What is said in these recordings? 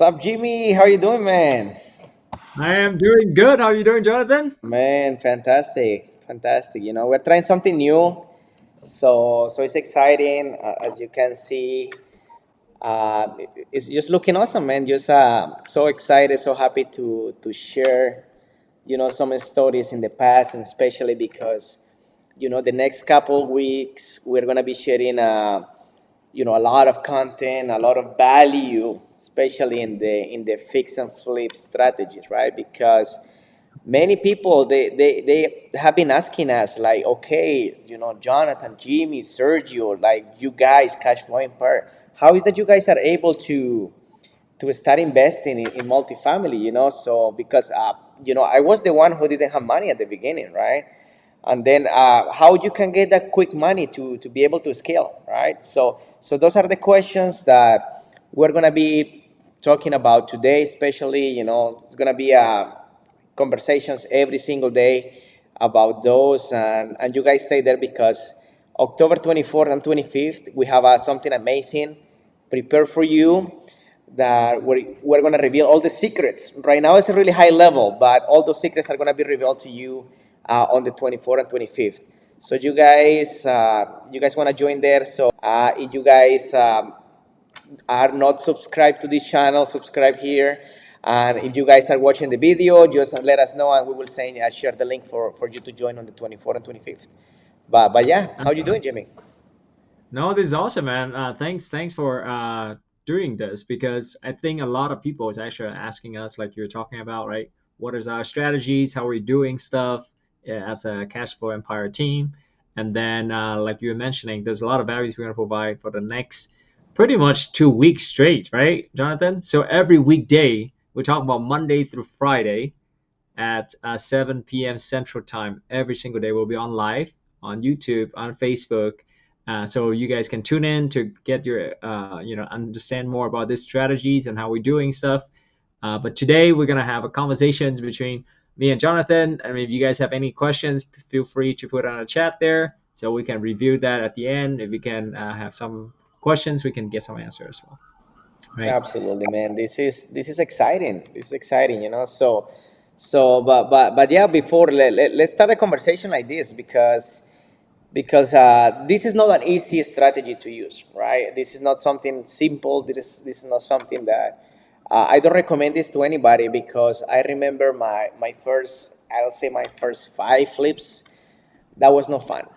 Sup, Jimmy? How you doing, man? I am doing good. How are you doing, Jonathan? Man, fantastic, fantastic. We're trying something new, so it's exciting. As you can see, it's just looking awesome, man. Just so excited, so happy to share, some stories in the past, and especially because, the next couple weeks we're gonna be sharing, a lot of content, a lot of value, especially in the fix and flip strategies, right? Because many people they have been asking us like, okay, Jonathan, Jimmy, Sergio, like you guys, cash flow empire, how is that you guys are able to start investing in multifamily, so because I was the one who didn't have money at the beginning, right? And then how you can get that quick money to be able to scale, right? So those are the questions that we're going to be talking about today, especially, it's going to be conversations every single day about those, and you guys stay there because October 24th and 25th we have something amazing prepared for you, that we're going to reveal all the secrets. Right now it's a really high level, but all those secrets are going to be revealed to you on the 24th and 25th. So you guys want to join there. So if you guys are not subscribed to this channel, subscribe here. And if you guys are watching the video, just let us know and we will share the link for you to join on the 24th and 25th. But yeah, how you doing, Jimmy? No, this is awesome, man. Thanks for doing this because I think a lot of people is actually asking us, like you're talking about, right? What is our strategies? How are we doing stuff as a cash flow empire team? And then, like you were mentioning, there's a lot of values we're going to provide for the next pretty much 2 weeks straight, right, Jonathan? So every weekday, we're talking about Monday through Friday at 7 p.m. Central Time every single day. We'll be on live on YouTube, on Facebook, so you guys can tune in to get your, understand more about these strategies and how we're doing stuff. But today we're gonna have a conversations between me and Jonathan. I mean, if you guys have any questions, feel free to put on a chat there so we can review that at the end. If we can have some questions, we can get some answers as well. Right. Absolutely, man. This is exciting. This is exciting, but yeah. Before let's start a conversation like this because this is not an easy strategy to use, right? This is not something simple. This is not something that I don't recommend this to anybody because I remember my first, I'll say my first five flips. That was no fun.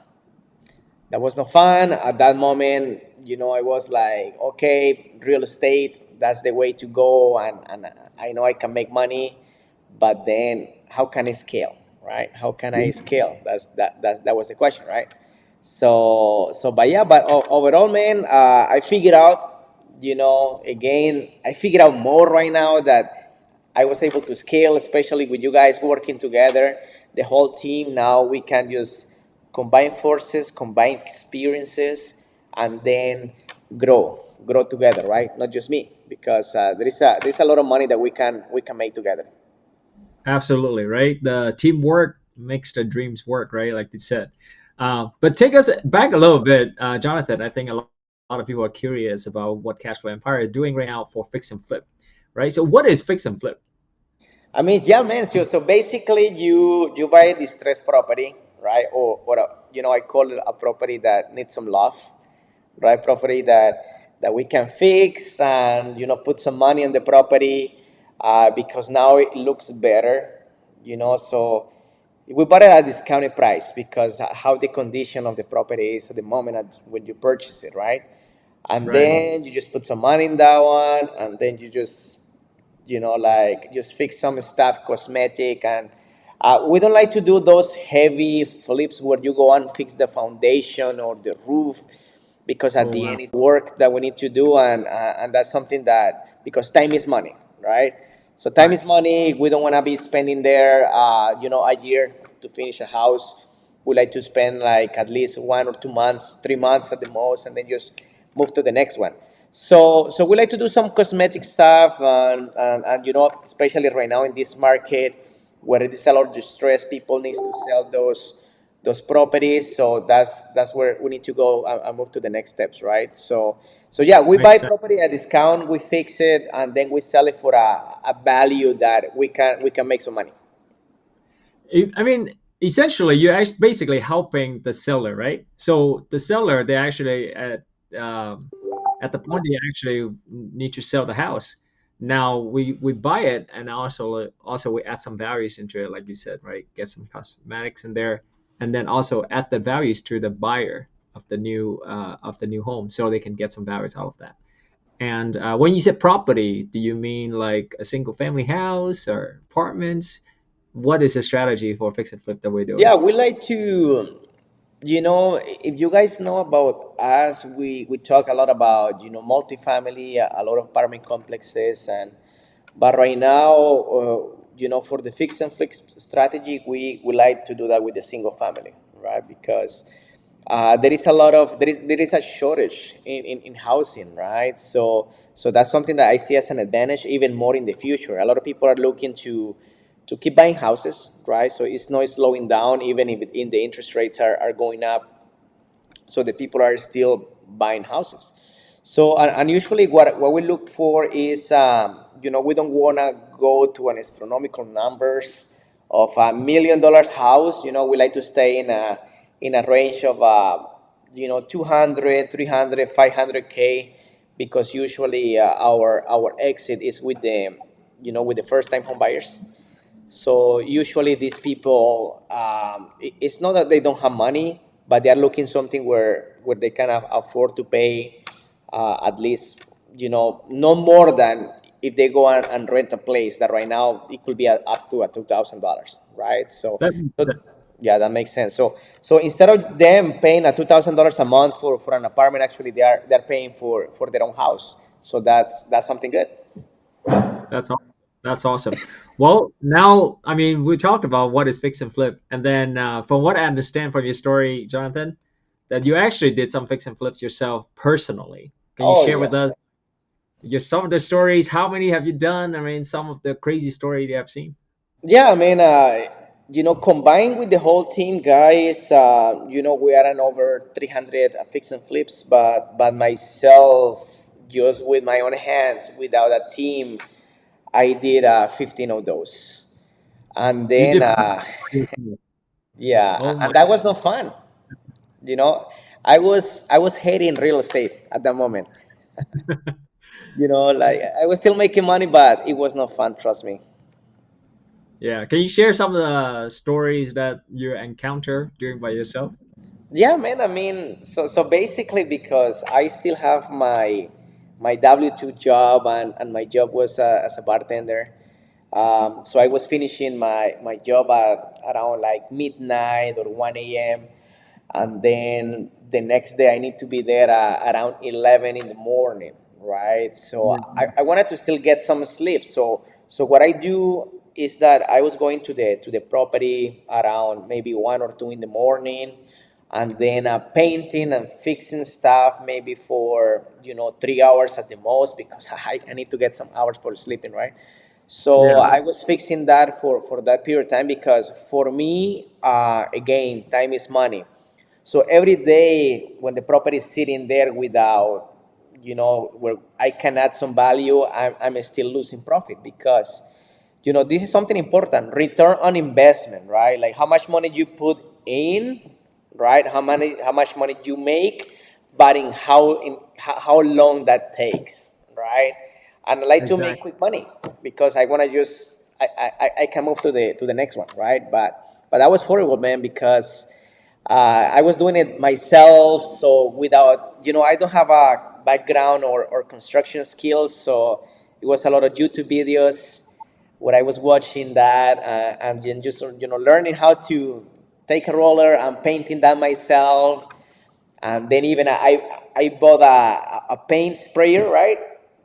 That was no fun at that moment. I was like, okay, real estate, that's the way to go, and I know I can make money, but then how can I scale, right? How can I scale? That was the question, right? But yeah, but overall, man, I figured out, again, I figured out more right now that I was able to scale, especially with you guys working together, the whole team. Now we can just combine forces, combine experiences, and then grow together, right? Not just me, because there's a lot of money that we can make together. Absolutely, right? The teamwork makes the dreams work, right? Like you said. But take us back a little bit, Jonathan. I think a lot of people are curious about what Cashflow Empire is doing right now for fix and flip, right? So, what is fix and flip? I mean, yeah, man. So basically, you buy a distressed property, right? Or I call it a property that needs some love, right? Property that we can fix and put some money on the property, because now it looks better, So we bought it at a discounted price because how the condition of the property is at the moment when you purchase it, right? And Right. then you just put some money in that one, and then you just like just fix some stuff, cosmetic, and we don't like to do those heavy flips where you go and fix the foundation or the roof, because at Oh the wow. end it's work that we need to do, and that's something that, because time is money, right? So time Right. is money. We don't want to be spending there, a year to finish a house. We like to spend like at least 1 or 2 months, 3 months at the most, and then just move to the next one. So we like to do some cosmetic stuff, and especially right now in this market where it is a lot of distress, people needs to sell those properties. So that's where we need to go and move to the next steps, right? So yeah, we buy Makes sense. property at discount, we fix it, and then we sell it for a value that we can make some money. I mean, essentially, you're actually basically helping the seller, right? So the seller, they actually at the point they actually need to sell the house. Now we buy it, and also we add some values into it, like you said, right? Get some cosmetics in there, and then also add the values to the buyer of the new home, so they can get some values out of that. And when you say property, do you mean like a single family house or apartments? What is the strategy for fix and flip that we're doing? Yeah, we like to, if you guys know about us, we talk a lot about, multifamily, a lot of apartment complexes, but right now, for the fix and flip strategy, we like to do that with the single family, right? Because there is a shortage in housing, right? So that's something that I see as an advantage even more in the future. A lot of people are looking to keep buying houses, right? So it's not slowing down, even if in the interest rates are going up. So the people are still buying houses. So and usually what we look for is, we don't want to go to an astronomical numbers of $1 million house. We like to stay in a range of 200, 300, 500K, because usually our exit is with the first time home buyers. So usually these people, it's not that they don't have money, but they are looking something where they can afford to pay at least, no more than if they go and rent a place that right now it could be up to $2,000, right? So, That, so that yeah, that makes sense. So instead of them paying $2,000 a month for an apartment, actually they're paying for their own house. So that's something good. that's awesome. That's awesome. Well, now I mean we talked about what is fix and flip, and then from what I understand from your story, Jonathan, that you actually did some fix and flips yourself personally. Can you Oh share with yes. us your some of the stories? How many have you done? I mean, some of the crazy story you have seen. Yeah, I mean, combined with the whole team, guys, we are on over 300 fix and flips, but myself, just with my own hands, without a team, I did 15 of those. And You then, did 15. yeah, Oh my. and that was no fun. You know, I was hating real estate at that moment. Like I was still making money, but it was not fun. Trust me. Yeah. Can you share some of the stories that you encounter doing by yourself? Yeah, man. I mean, so basically, because I still have my W-2 job, and my job was as a bartender. So I was finishing my job at around like midnight or 1 a.m. And then the next day I need to be there around 11 in the morning, right? So I wanted to still get some sleep. So what I do is that I was going to the property around maybe 1 or 2 in the morning, and then painting and fixing stuff maybe for 3 hours at the most, because I need to get some hours for sleeping, right? So Yeah. I was fixing that for that period of time, because for me, again, time is money. So every day when the property is sitting there without, where I can add some value, I'm still losing profit, because, this is something important. Return on investment, right? Like how much money you put in, right? How much money you make, but in how long that takes, right? And I like to make Exactly. quick money, because I want to just I can move to the next one, right? But that was horrible, man, because I was doing it myself, so without, I don't have a background or construction skills, so it was a lot of YouTube videos where I was watching that, and then just learning how to take a roller and painting that myself. And then even I bought a paint sprayer, right?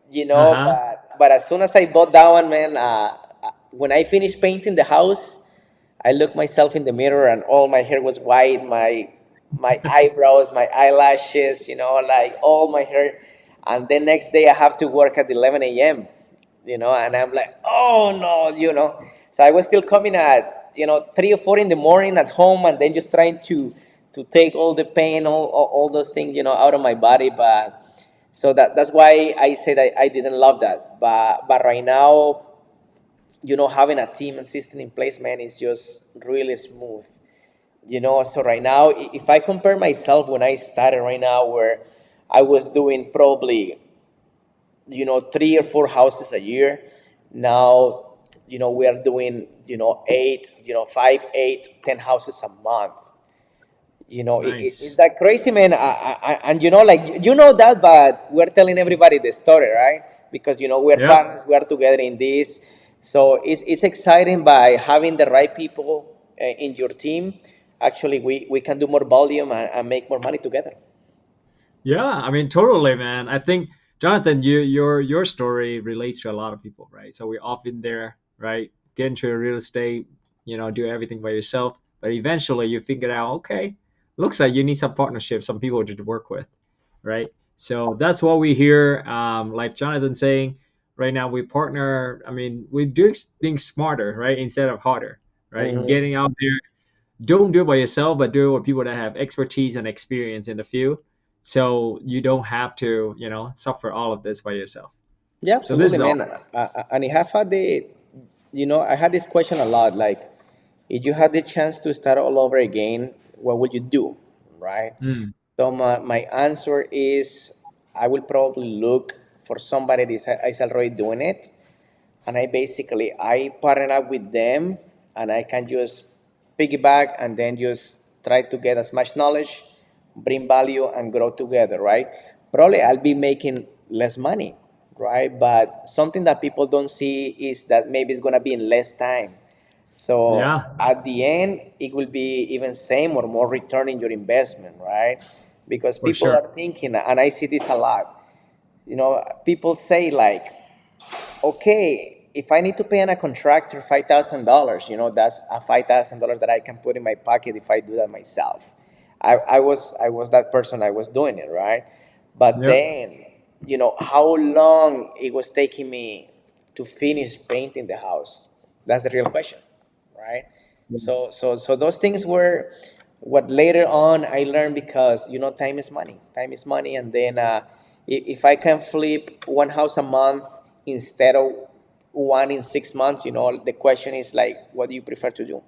Uh-huh. But as soon as I bought that one, man, when I finished painting the house, I looked myself in the mirror, and all my hair was white, my eyebrows, my eyelashes, like all my hair. And then next day I have to work at 11 a.m. And I'm like, oh no. So I was still coming at 3 or 4 in the morning at home, and then just trying to take all the pain, all those things, out of my body. But so that's why I said I didn't love that. But right now, having a team and system in place, man, is just really smooth. So right now, if I compare myself when I started right now, where I was doing probably 3 or 4 houses a year. Now, we are doing, eight, 5, 8, 10 houses a month. It's Nice. that crazy, man. And like that, but we're telling everybody the story, right? Because we're Yep. partners, we are together in this. So it's exciting by having the right people in your team. Actually, we can do more volume and make more money together. Yeah, I mean, totally, man. I think Jonathan, your story relates to a lot of people, right? So we're often there, right? Get into real estate, do everything by yourself, but eventually you figure out, okay, looks like you need some partnership, some people to work with, right? So that's what we hear. Like Jonathan saying, right now we partner. I mean, we do things smarter, right, instead of harder, right? And Hmm. getting out there, don't do it by yourself, but do it with people that have expertise and experience in the field. So you don't have to, suffer all of this by yourself. Yeah, So this absolutely, is all. man. And I have had I had this question a lot. Like, if you had the chance to start all over again, what would you do, right? Mm, So my answer is, I will probably look for somebody that is already doing it, and I partner up with them, and I can just piggyback and then just try to get as much knowledge, bring value, and grow together, right? Probably I'll be making less money, right? But something that people don't see is that maybe it's gonna be in less time. So yeah, at the end, it will be even same or more return in your investment, right? Because for people sure. are thinking, and I see this a lot. People say like, okay, if I need to pay on a contractor $5,000, that's a $5,000 that I can put in my pocket if I do that myself. I was that person. I was doing it, right? But Yep. then, how long it was taking me to finish painting the house. That's the real question, right? So those things were what later on I learned, because time is money. Time is money, and then if I can flip one house a month instead of one in 6 months, the question is like, what do you prefer to do?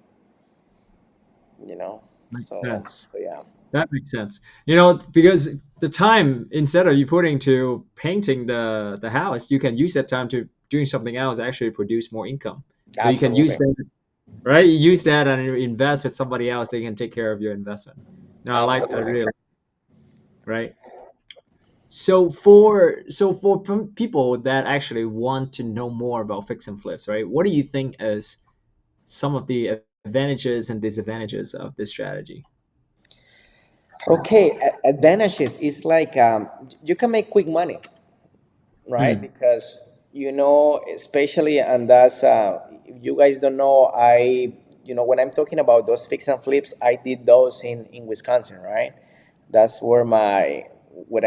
You know. Makes So sense. so yeah, That makes sense. Because the time instead of you putting to painting the house, you can use that time to doing something else, actually produce more income. So you can use absolutely, that, right? You use that and invest with somebody else. They can take care of your investment. No, I absolutely. really, right? So for people that actually want to know more about fix and flips, right? What do you think is some of the advantages and disadvantages of this strategy? Okay, advantages is like, you can make quick money, right? Mm, Because especially, and that's, if you guys don't know, when I'm talking about those fix and flips, I did those in Wisconsin, right? That's where I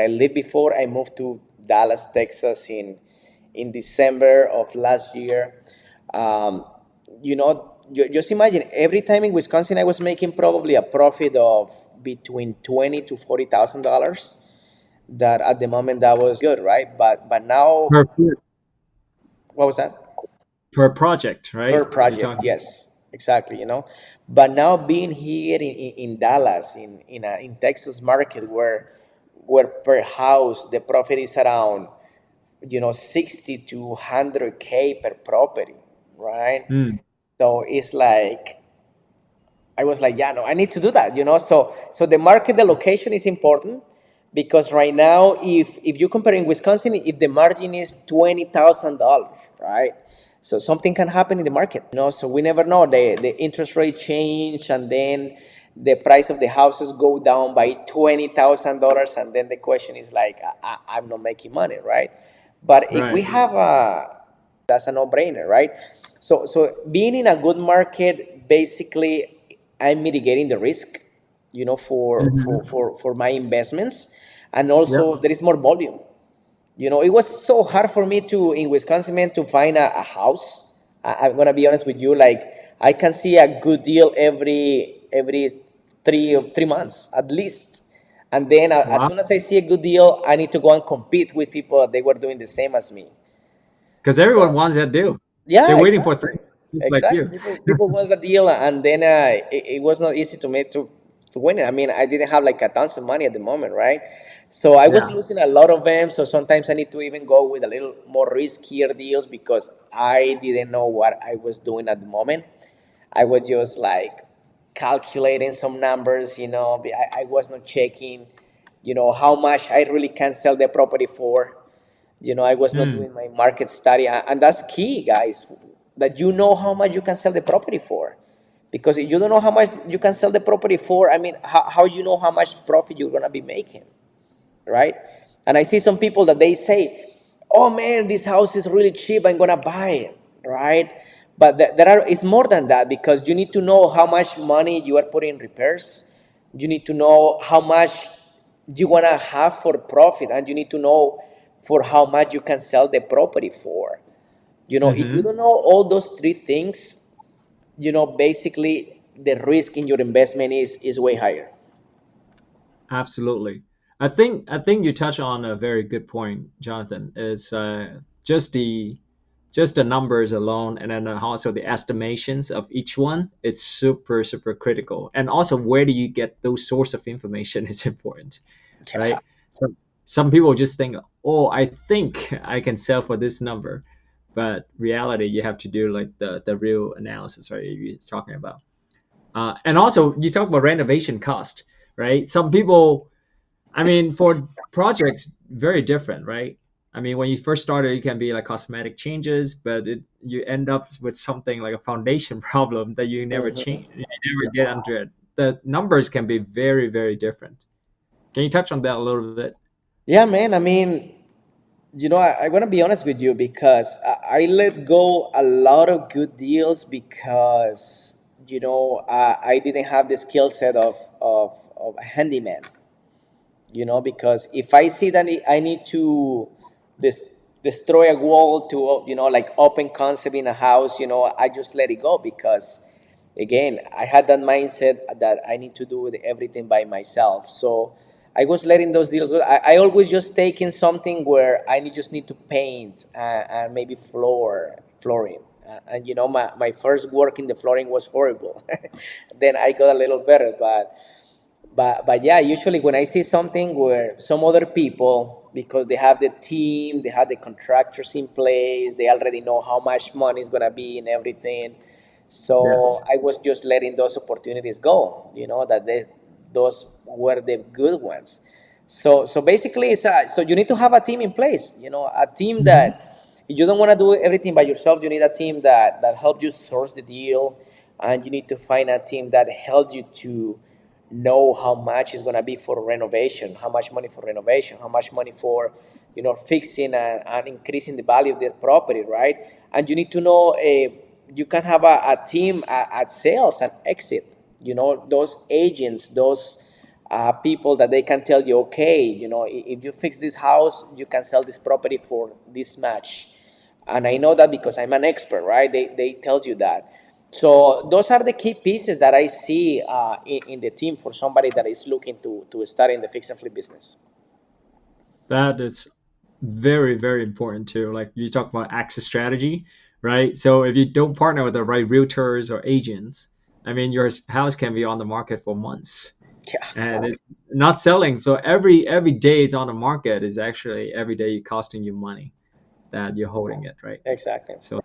lived before I moved to Dallas, Texas, in December of last year. Um, just imagine, every time in Wisconsin I was making probably a profit of between $20,000 to $40,000. That at the moment that was good, right? But now, per what was that? per project, Per right? You're project, talking. yes, exactly. But now being here in Dallas, in Texas market, where per house the profit is around 60 to 100K per property, right? Mm, So it's like, I was like, yeah, no, I need to do that. So the market, the location is important, because right now, if you compare in Wisconsin, if the margin is $20,000, right? So something can happen in the market, So we never know. The interest rate change, and then the price of the houses go down by $20,000, and then the question is like, I'm not making money, right? But if we right. have that's a no-brainer, right? So being in a good market, basically, I'm mitigating the risk, Hmm. for my investments, and Yep. also there is more volume. It was so hard for me to in Wisconsin, man, to find a house, I'm gonna be honest with you. Like I can see a good deal every 3 months at least, and then as Wow. soon as I see a good deal, I need to go and compete with people that they were doing the same as me. Because everyone So wants that deal. They're yeah, waiting for exactly, three, just like exactly. you. People wants a deal, and then it was not easy to make to win it. I mean, I didn't have like a tons of money at the moment, right? So I was Yeah. losing a lot of them. So sometimes I need to even go with a little more riskier deals because I didn't know what I was doing at the moment. I was just like calculating some numbers, I was not checking, how much I really can sell the property for. I was not Mm, doing my market study, and that's key, guys, that you know how much you can sell the property for. Because if you don't know how much you can sell the property for, I mean, how you know how much profit you're gonna be making, right? And I see some people that they say, "Oh man, this house is really cheap. I'm gonna buy it," right? But it's more than that because you need to know how much money you are putting in repairs. You need to know how much you wanna have for profit, and you need to know for how much you can sell the property for. If you hmm. don't know all those three things, basically the risk in your investment is way higher. Absolutely. I think you touch on a very good point, Jonathan. Is just the just the numbers alone, and then also the estimations of each one. It's super super critical, and also where do you get those source of information is important, Yeah. right? So some people just think, oh, I think I can sell for this number, but reality you have to do like the real analysis, right? You're talking about. And also, you talk about renovation cost, right? Some people, I mean, for projects, very different, right? I mean, when you first started, it can be like cosmetic changes, but you end up with something like a foundation problem that you never change, Mhm. you never get under it. The numbers can be very, very different. Can you touch on that a little bit? Yeah, man. I mean, I want to be honest with you because I let go a lot of good deals because, I didn't have the skill set of a handyman, because if I see that I need to des- destroy a wall to, like open concept in a house, I just let it go because, again, I had that mindset that I need to do everything by myself. So I was letting those deals go. I always just taking something where just need to paint and maybe flooring. And my first work in the flooring was horrible. Then I got a little better, but yeah, usually when I see something where some other people, because they have the team, they have the contractors in place, they already know how much money is gonna be in everything. So Yes. I was just letting those opportunities go. Those were the good ones. So basically, so you need to have a team in place. A team Hmm. that you don't want to do everything by yourself. You need a team that helps you source the deal, and you need to find a team that helps you to know how much is going to be for renovation, how much money for renovation, how much money for fixing and increasing the value of this property, right? And you need to know you can have a team at sales and exit, those agents, those people that they can tell you, okay, if you fix this house, you can sell this property for this much. And I know that because I'm an expert, right? They tell you that. So those are the key pieces that I see in the team for somebody that is looking to start in the fix and flip business. That is very, very important too. Like you talk about access strategy, right? So if you don't partner with the right realtors or agents, I mean, your house can be on the market for months Yeah, and it's not selling. So every day it's on the market is actually every day costing you money that you're holding it, right? exactly. So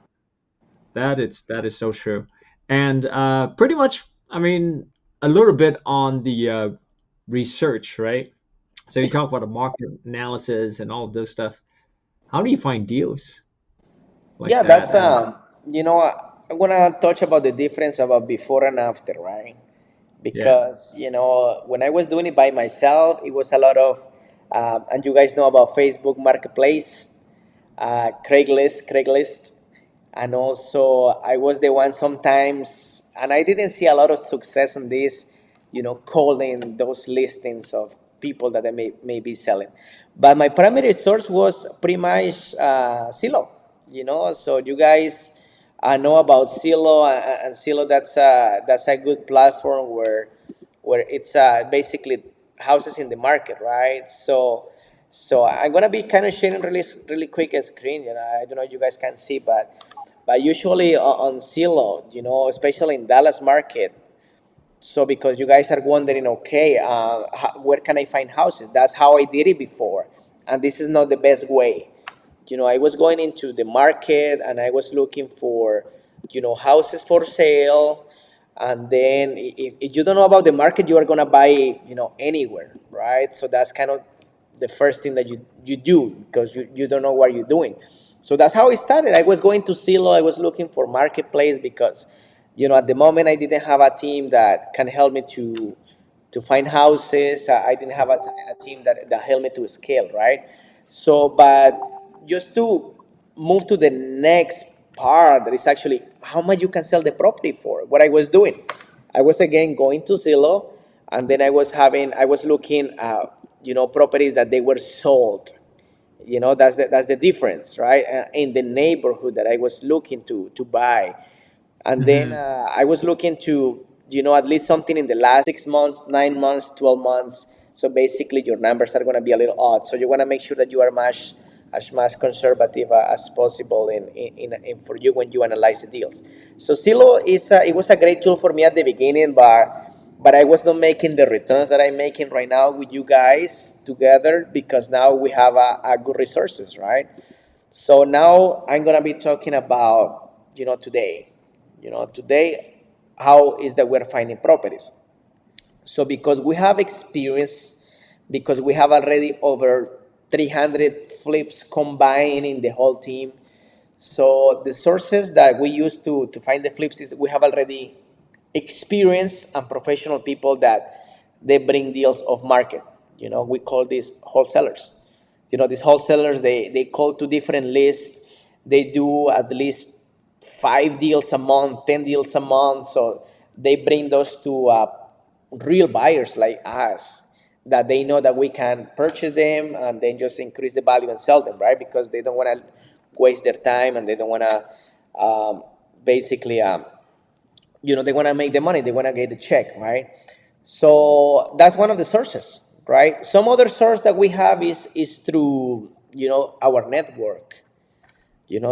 that is so true. And pretty much, I mean, a little bit on the research, right? So you talk about the market analysis and all of those stuff. How do you find deals like Yeah, that? that's And I'm gonna touch about the difference about before and after, right? yeah, Because when I was doing it by myself, it was a lot of, and you guys know about Facebook Marketplace, Craigslist, and also I was the one sometimes, and I didn't see a lot of success on this, calling those listings of people that I may be selling. But my primary source was pretty much Zillow, so you guys. I know about Zillow, and Zillow, that's a good platform where it's basically houses in the market, right? So I'm gonna be kind of sharing really quick a screen. I don't know if you guys can see, but usually on Zillow, especially in Dallas market. So because you guys are wondering, okay, where can I find houses? That's how I did it before, and this is not the best way. I was going into the market and I was looking for, houses for sale. And then if you don't know about the market, you are gonna buy, anywhere, right? So that's kind of the first thing that you do because you don't know what you're doing. So that's how it started. I was going to Zillow. I was looking for marketplace because, at the moment I didn't have a team that can help me to find houses. I didn't have a team that helped me to scale, right? So, but just to move to the next part, that is actually how much you can sell the property for. What I was doing, I was again going to Zillow, and then I was looking at, properties that they were sold. That's the difference, right? In the neighborhood that I was looking to buy. And then Hmm. I was looking to, at least something in the last 6 months, 9 months, 12 months. So basically, your numbers are going to be a little odd. So you want to make sure that you are as much conservative as possible in for you when you analyze the deals. So Zillow it was a great tool for me at the beginning, but I was not making the returns that I'm making right now with you guys together because now we have a good resources, right? So now I'm gonna be talking about, today. Today, how is that we're finding properties. So because we have experience, because we have already over 300 flips combined in the whole team. So the sources that we use to find the flips is we have already experienced and professional people that they bring deals off market. We call these wholesalers. These wholesalers, they call to different lists. They do at least 5 deals a month, 10 deals a month. So they bring those to real buyers like us that they know that we can purchase them and then just increase the value and sell them, right? Because they don't want to waste their time and they don't want to basically, they want to make the money, they want to get the check, right? So that's one of the sources, right? Some other source that we have is through, our network.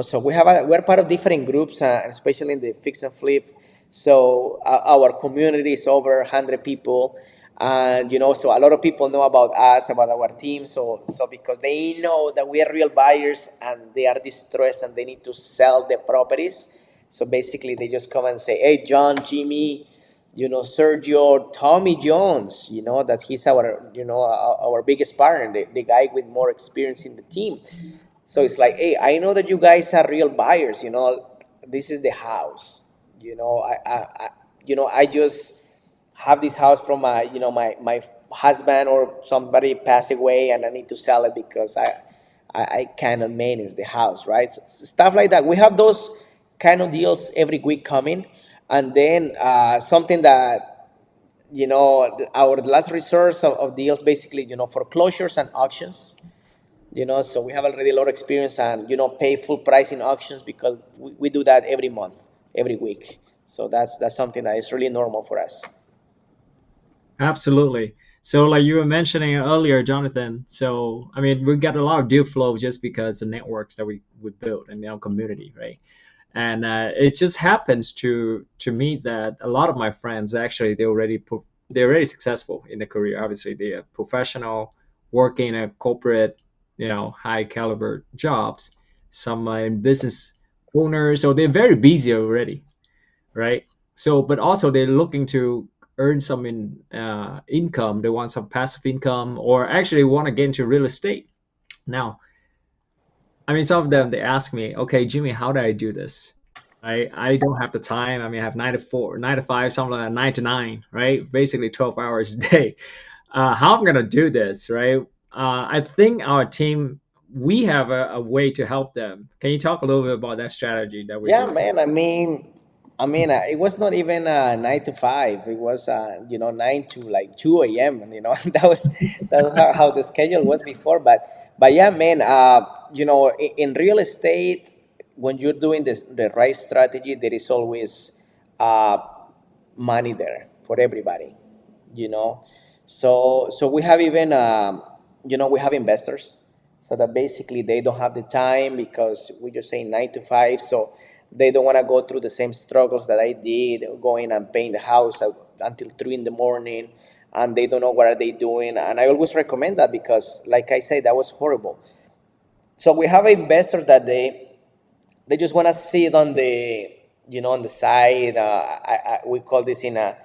So we're part of different groups, especially in the fix and flip. So our community is over 100 people, and so a lot of people know about us, about our team. So because they know that we are real buyers and they are distressed and they need to sell the properties, so basically they just come and say, "Hey, John, Jimmy, Sergio, Tommy Jones, that he's our biggest partner, the guy with more experience in the team." So it's like, hey, I know that you guys are real buyers. This is the house. I just have this house from my husband or somebody passed away, and I need to sell it because I cannot manage the house, right? Stuff like that. We have those kind of deals every week coming, and then something that our last resource of deals, basically, foreclosures and auctions. So we have already a lot of experience and pay full price in auctions because we do that every month, every week. So that's something that is really normal for us. Absolutely. So, like you were mentioning earlier, Jonathan, so I mean, we got a lot of deal flow just because the networks that we built in our community, right? And it just happens to me that a lot of my friends actually they're already successful in the career. Obviously, they are professional, working in a corporate, high caliber jobs. Some are in business owners, so they're very busy already, right? So, but also they're looking to earn some income. They want some passive income, or actually want to get into real estate. Now, I mean, some of them they ask me, "Okay, Jimmy, how do I do this?" I don't have the time. I mean, I have 9 to 4, 9 to 5, something like 9 to 9, right? Basically 12 hours a day. How I'm gonna do this, right? I think our team we have a way to help them. Can you talk a little bit about that strategy that we're Yeah, doing? man. I mean, it was not even 9 to 5. It was 9 to like 2 a.m. And that was how the schedule was before. But yeah, man. In real estate, when you're doing the right strategy, there is always uh, money there for everybody, you know. So we have even we have investors, so that basically they don't have the time because we just say 9 to 5, so they don't want to go through the same struggles that I did, going and paying the house until 3 in the morning, and they don't know what are they doing. And I always recommend that because, like I said, that was horrible. So we have investors that they just want to sit on the on the side. We call this in a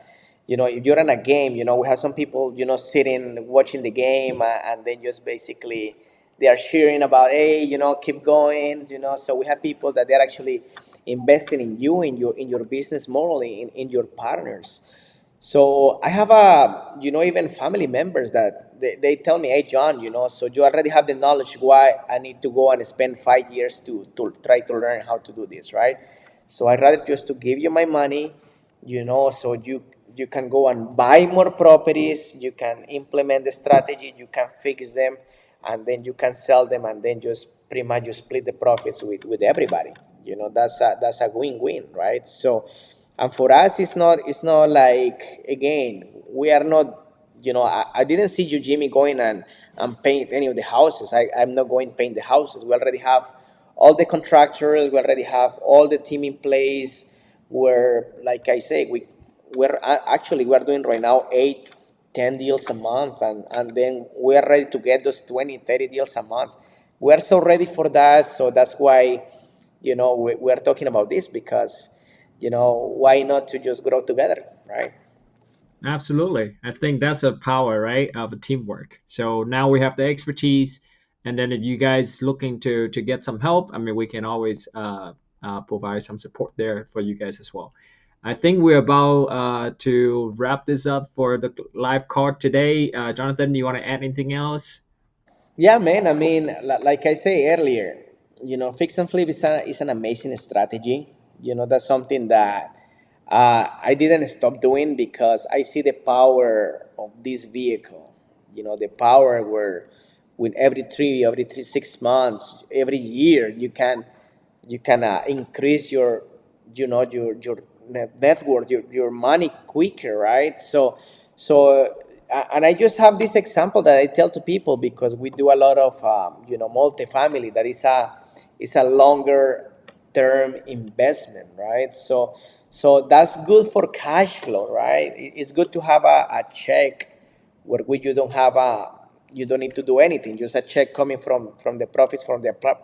if you're in a game, we have some people sitting watching the game, and then just basically they are cheering about, hey, keep going. So we have people that they're actually investing in you, in your business model, in your partners. So I have even family members that they tell me, hey, John, so you already have the knowledge why I need to go and spend 5 years to try to learn how to do this, right? So I'd rather just to give you my money, so you can go and buy more properties, you can implement the strategy, you can fix them, and then you can sell them, and then just pretty much just split the profits with everybody. That's a win-win, right? So, and for us, it's not like, again, we are not. I didn't see you, Jimmy, going and paint any of the houses. I'm not going to paint the houses. We already have all the contractors. We already have all the team in place. Where, like I say, we're doing right now 8, 10 deals a month, and then we're ready to get those 20, 30 deals a month. We're so ready for that. So that's why we're talking about this, because why not to just grow together, right? Absolutely. I think that's a power, right, of a teamwork. So now we have the expertise, and then if you guys looking to get some help, I mean, we can always provide some support there for you guys as well. I think we're about to wrap this up for the live call today. Jonathan, you want to add anything else? Yeah, man. I mean, like I say earlier, fix and flip is an amazing strategy. That's something that I didn't stop doing because I see the power of this vehicle. The power where, with every 6 months, every year, you can increase your net worth, your money quicker, right? And I just have this example that I tell to people, because we do a lot of multifamily. That is a longer term investment, right? So that's good for cash flow, right? It's good to have a check where you don't need to do anything, just a check coming from the profits from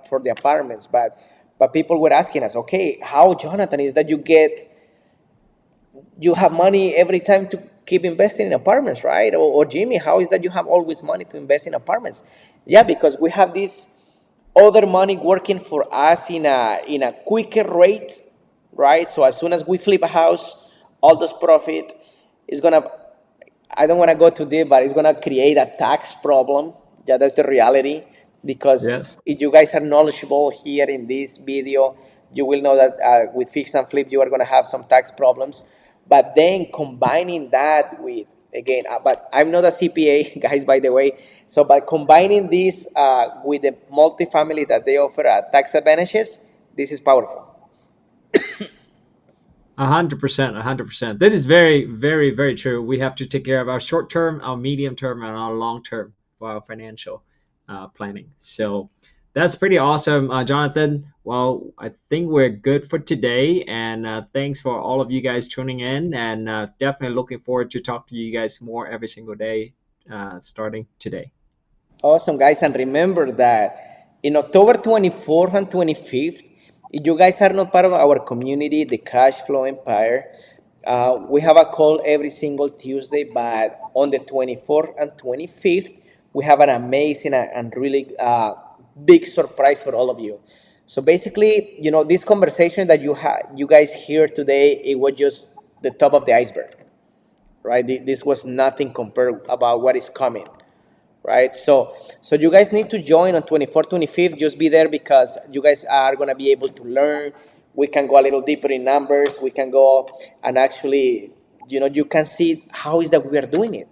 for the apartments. But people were asking us, okay, how, Jonathan, is that you have money every time to keep investing in apartments, right? Or Jimmy, how is that you have always money to invest in apartments? Yeah, because we have this other money working for us in a quicker rate, right? So as soon as we flip a house, all those profit is gonna. I don't want to go too deep, but it's gonna create a tax problem. Yeah, that's the reality. Because Yes. if you guys are knowledgeable here in this video, you will know that with fix and flip, you are gonna have some tax problems. But then combining that with, again, but I'm not a CPA, guys, by the way. So by combining this with the multifamily that they offer tax advantages, this is powerful. 100%, 100%. That is very, very, very true. We have to take care of our short term, our medium term, and our long term for our financial planning. So that's pretty awesome, Jonathan. Well, I think we're good for today, and thanks for all of you guys tuning in, and definitely looking forward to talk to you guys more every single day, starting today. Awesome, guys. And remember that in October 24th and 25th, if you guys are not part of our community, the Cash Flow Empire, we have a call every single Tuesday. But on the 24th and 25th, we have an amazing and really big surprise for all of you. So basically, this conversation that you guys hear today, it was just the top of the iceberg, right? This was nothing compared about what is coming, right? So you guys need to join on 24th, 25th. Just be there, because you guys are going to be able to learn. We can go a little deeper in numbers. We can go and actually, you can see how is that we are doing it.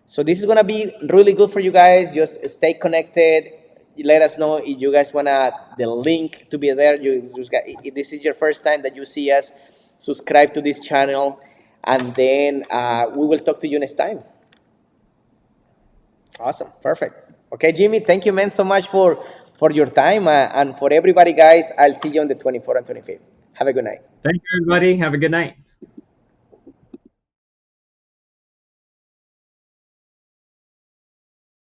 So this is going to be really good for you guys. Just stay connected. let us know if you guys wanna the link to be there. You just got, if this is your first time that you see us, subscribe to this channel, and then we will talk to you next time. Awesome, perfect. Okay, Jimmy, thank you, man, so much for your time, and for everybody, guys. I'll see you on the 24th and 25th. Have a good night. Thank you, everybody. Have a good night.